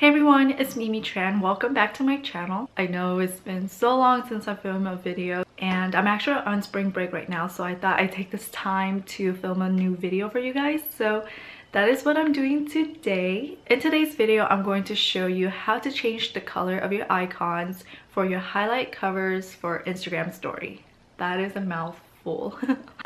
Hey everyone, it's Mymy Tran. Welcome back to my channel. I know it's been so long since I filmed a video and I'm actually on spring break right now, so I thought I'd take this time to film a new video for you guys. So that is what I'm doing today. In today's video, I'm going to show you how to change the color of your icons for your highlight covers for Instagram story. That is a mouthful.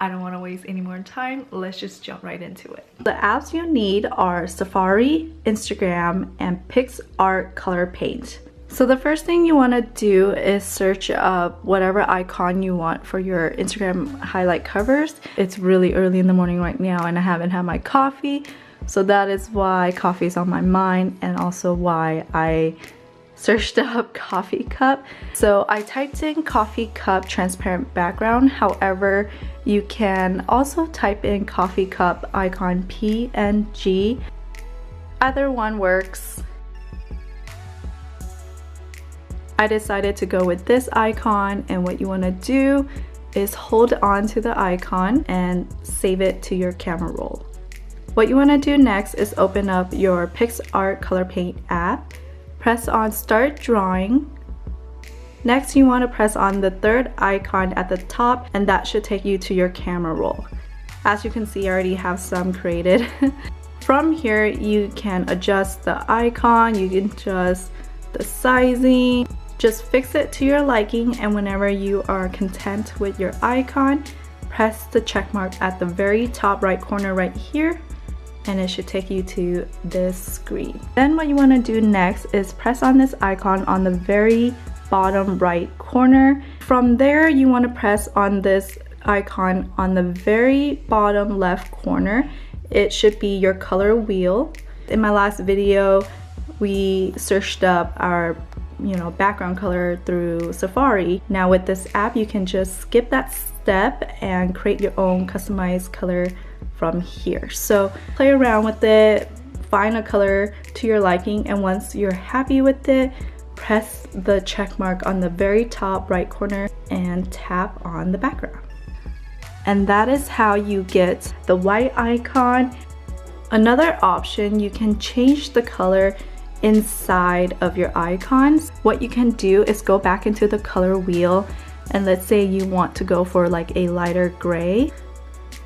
I don't want to waste any more time. Let's just jump right into it. The apps you need are Safari, Instagram, and PicsArt color paint. So the first thing you want to do is search up whatever icon you want for your Instagram highlight covers. It's really early in the morning right now and I haven't had my coffee, so that is why coffee is on my mind, and also why I searched up coffee cup. So I typed in coffee cup transparent background. However, you can also type in coffee cup icon PNG. Either one works. I decided to go with this icon, and what you want to do is hold on to the icon and save it to your camera roll. What you want to do next is open up your PicsArt color paint app. Press on start drawing. Next, you want to press on the third icon at the top, and that should take you to your camera roll. As you can see, I already have some created. From here, you can adjust the icon, you can adjust the sizing. Just fix it to your liking, and whenever you are content with your icon, press the check mark at the very top right corner right here, and it should take you to this screen. Then what you want to do next is press on this icon on the very bottom right corner. From there, you want to press on this icon on the very bottom left corner. It should be your color wheel. In my last video, we searched up our background color through Safari. Now with this app, you can just skip that step and create your own customized color from here. So play around with it, find a color to your liking, and once you're happy with it, press the check mark on the very top right corner and tap on the background. And that is how you get the white icon. Another option, you can change the color inside of your icons. What you can do is go back into the color wheel, and let's say you want to go for like a lighter gray.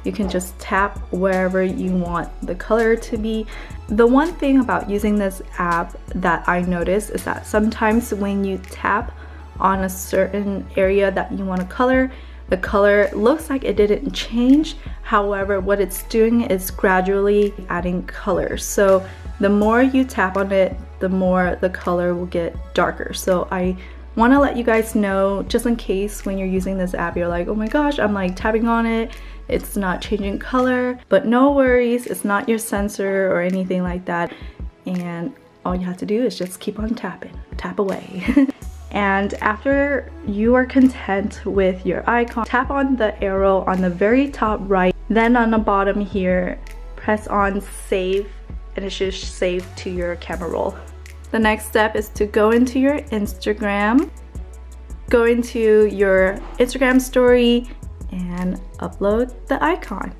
You can just tap wherever you want the color to be. The one thing about using this app that I noticed is that sometimes when you tap on a certain area that you want to color, the color looks like it didn't change. However, what it's doing is gradually adding color. So the more you tap on it, the more the color will get darker. So I want to let you guys know, just in case when you're using this app, you're like, oh my gosh, I'm like tapping on it, it's not changing color. But no worries, it's not your sensor or anything like that. And all you have to do is just keep on tapping, tap away. And after you are content with your icon, tap on the arrow on the very top right. Then on the bottom here, press on save, and it should save to your camera roll. The next step is to go into your Instagram, go into your Instagram story, and upload the icon.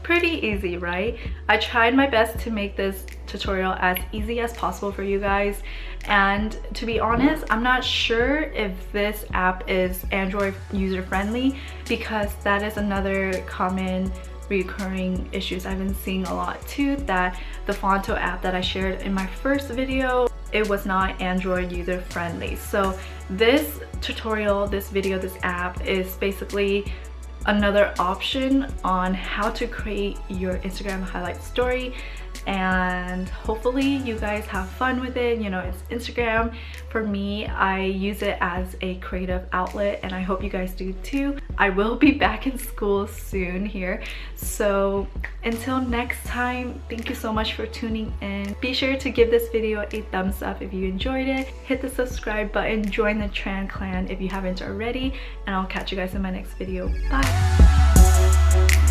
Pretty easy, right? I tried my best to make this tutorial as easy as possible for you guys, and to be honest, I'm not sure if this app is Android user friendly, because that is another common recurring issues I've been seeing a lot too, that the Fonto app that I shared in my first video, it was not Android user friendly. So this tutorial, this video, this app is basically another option on how to create your Instagram highlight story, and hopefully you guys have fun with it. You know, it's Instagram. For me, I use it as a creative outlet, and I hope you guys do too. I will be back in school soon here, so until next time, thank you so much for tuning in. Be sure to give this video a thumbs up if you enjoyed it, hit the subscribe button, join the Tran clan if you haven't already, and I'll catch you guys in my next video. Bye.